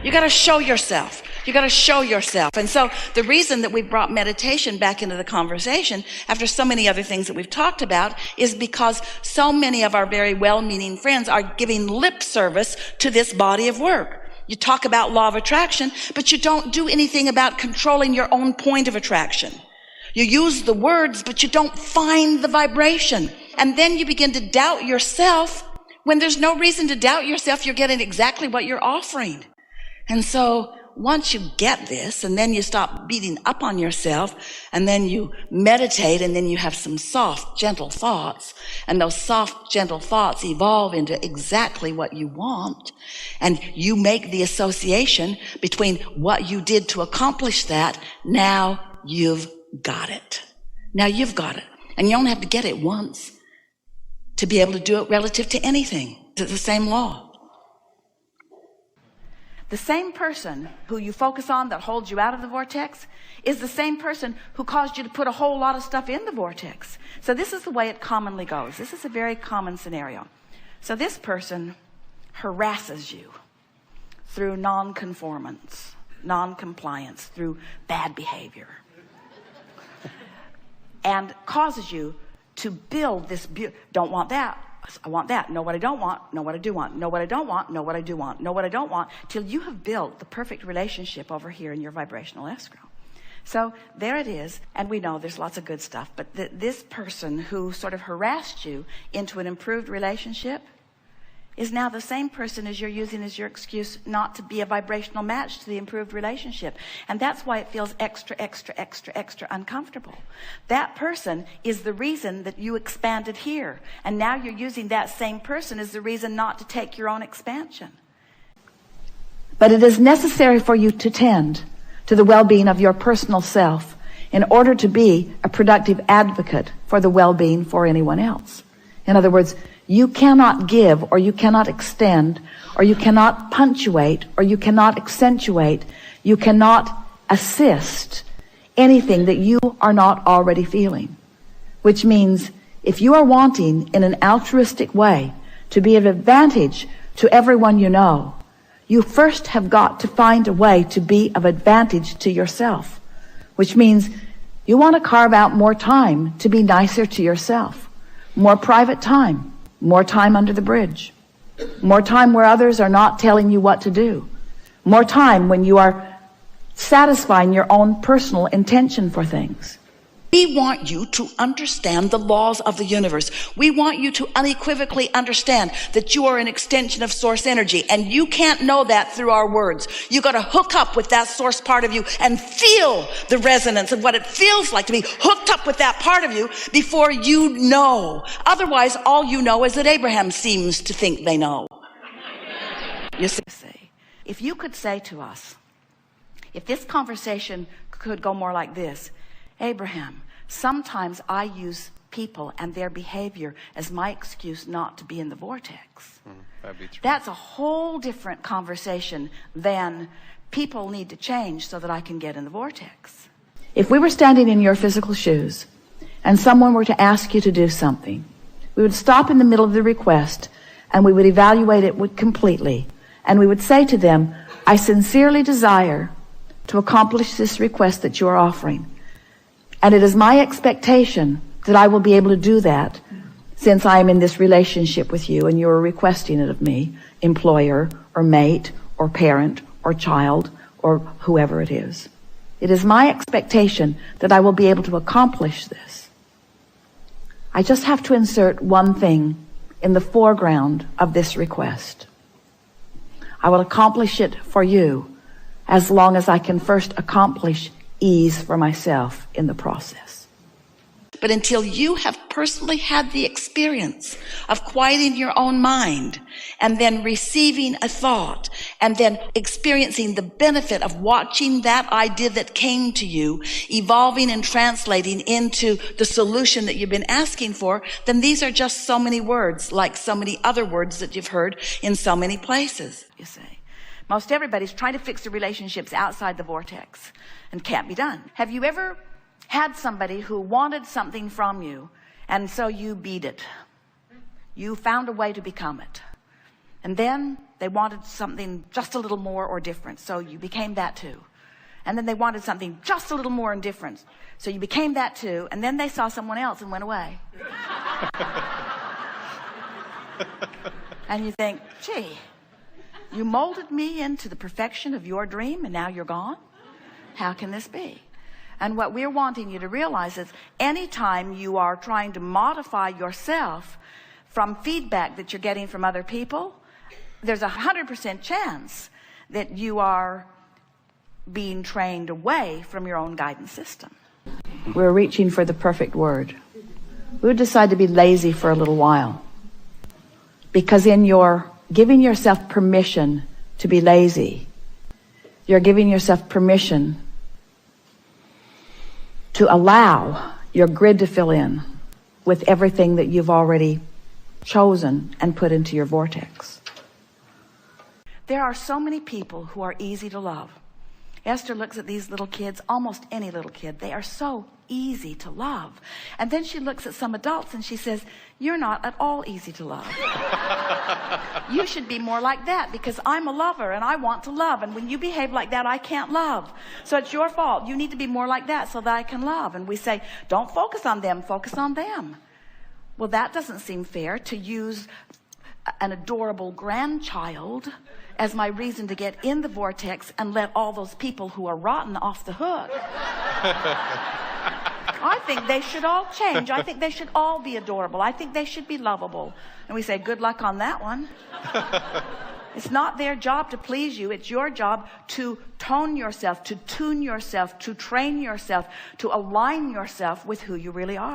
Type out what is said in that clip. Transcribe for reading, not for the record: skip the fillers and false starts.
You got to show yourself. You got to show yourself. And so the reason that we brought meditation back into the conversation after so many other things that we've talked about is because so many of our very well-meaning friends are giving lip service to this body of work. You talk about law of attraction, but you don't do anything about controlling your own point of attraction. You use the words, but you don't find the vibration. And then you begin to doubt yourself when there's no reason to doubt yourself. You're getting exactly what you're offering. And so once you get this, and then you stop beating up on yourself, and then you meditate, and then you have some soft, gentle thoughts, and those soft, gentle thoughts evolve into exactly what you want, and you make the association between what you did to accomplish that. Now you've got it. Now you've got it. And you don't have to get it once to be able to do it relative to anything. It's the same law. The same person who you focus on that holds you out of the vortex is the same person who caused you to put a whole lot of stuff in the vortex. So this is the way it commonly goes. This is a very common scenario. So this person harasses you through non-conformance, non-compliance, through bad behavior, and causes you to build this, don't want that, I want that, know what I don't want, know what I do want, know what I don't want, know what I do want, know what I don't want, till you have built the perfect relationship over here in your vibrational escrow. So there it is, and we know there's lots of good stuff, but this person who sort of harassed you into an improved relationship is now the same person as you're using as your excuse not to be a vibrational match to the improved relationship. And that's why it feels extra, extra, extra, extra uncomfortable. That person is the reason that you expanded here. And now you're using that same person as the reason not to take your own expansion. But it is necessary for you to tend to the well-being of your personal self in order to be a productive advocate for the well-being for anyone else. In other words, you cannot give, or you cannot extend, or you cannot punctuate, or you cannot accentuate, you cannot assist anything that you are not already feeling. Which means if you are wanting in an altruistic way to be of advantage to everyone you know, you first have got to find a way to be of advantage to yourself. Which means you want to carve out more time to be nicer to yourself. More private time. More time under the bridge. More time where others are not telling you what to do. More time when you are satisfying your own personal intention for things. We want you to understand the laws of the universe. We want you to unequivocally understand that you are an extension of source energy, and you can't know that through our words. You got to hook up with that source part of you and feel the resonance of what it feels like to be hooked up with that part of you before you know. Otherwise, all you know is that Abraham seems to think they know. You see, if you could say to us, if this conversation could go more like this: Abraham, sometimes I use people and their behavior as my excuse not to be in the vortex. That'd be true. That's a whole different conversation than people need to change so that I can get in the vortex. If we were standing in your physical shoes and someone were to ask you to do something, we would stop in the middle of the request and we would evaluate it completely, and we would say to them, I sincerely desire to accomplish this request that you are offering. And it is my expectation that I will be able to do that since I am in this relationship with you and you are requesting it of me, employer or mate or parent or child or whoever it is. It is my expectation that I will be able to accomplish this. I just have to insert one thing in the foreground of this request. I will accomplish it for you as long as I can first accomplish ease for myself in the process. But until you have personally had the experience of quieting your own mind and then receiving a thought and then experiencing the benefit of watching that idea that came to you evolving and translating into the solution that you've been asking for, then these are just so many words, like so many other words that you've heard in so many places. You see, most everybody's trying to fix the relationships outside the vortex and can't be done. Have you ever had somebody who wanted something from you, and so you beat it? You found a way to become it. And then they wanted something just a little more or different, so you became that too. And then they wanted something just a little more and different, so you became that too. And then they saw someone else and went away. And you think, gee, you molded me into the perfection of your dream and now you're gone? How can this be? And what we're wanting you to realize is anytime you are trying to modify yourself from feedback that you're getting from other people, there's 100% chance that you are being trained away from your own guidance system. We're reaching for the perfect word. We would decide to be lazy for a little while, because in your giving yourself permission to be lazy, you're giving yourself permission to allow your grid to fill in with everything that you've already chosen and put into your vortex. There are so many people who are easy to love. Esther looks at these little kids, almost any little kid. They are so easy to love. And then she looks at some adults and she says, you're not at all easy to love. You should be more like that, because I'm a lover and I want to love. And when you behave like that, I can't love. So it's your fault. You need to be more like that so that I can love. And we say, don't focus on them, focus on them. Well, that doesn't seem fair, to use an adorable grandchild as my reason to get in the vortex and let all those people who are rotten off the hook. I think they should all change. I think they should all be adorable. I think they should be lovable. And we say, good luck on that one. It's not their job to please you. It's your job to tone yourself, to tune yourself, to train yourself, to align yourself with who you really are.